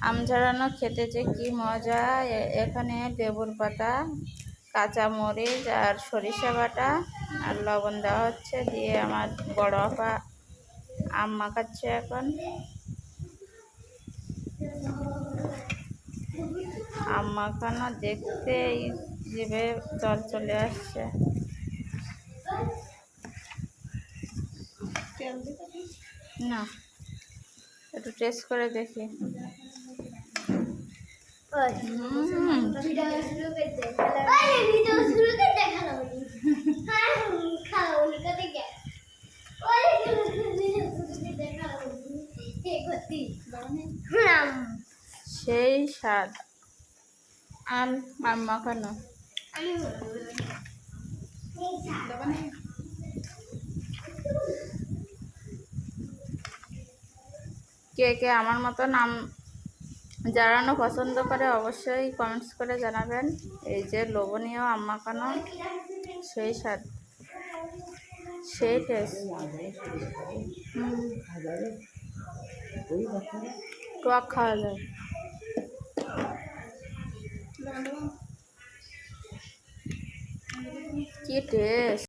আম ঝাড়ানো খেতে যে কি মজা। এখানে লেবুর পাতা, কাঁচা মরিচ আর সরিষা বাটা আর লবণ দেওয়া হচ্ছে, দিয়ে আমার বড় আপা আম মাখাচ্ছে এখন। আম মাখানো দেখতেই জিভে জল চলে আসছে। না, একটু টেস্ট করে দেখি। সেই স্বাদ আম মাখানো। কে কে আমার মতন আম ঝাড়ানো পছন্দ করে অবশ্যই কমেন্টস করে জানাবেন। এই যে লোভনীয় আম মাখানো, সেই স্বাদ, সেই টেস্ট। টক খাওয়া যায়। কি টেস্ট!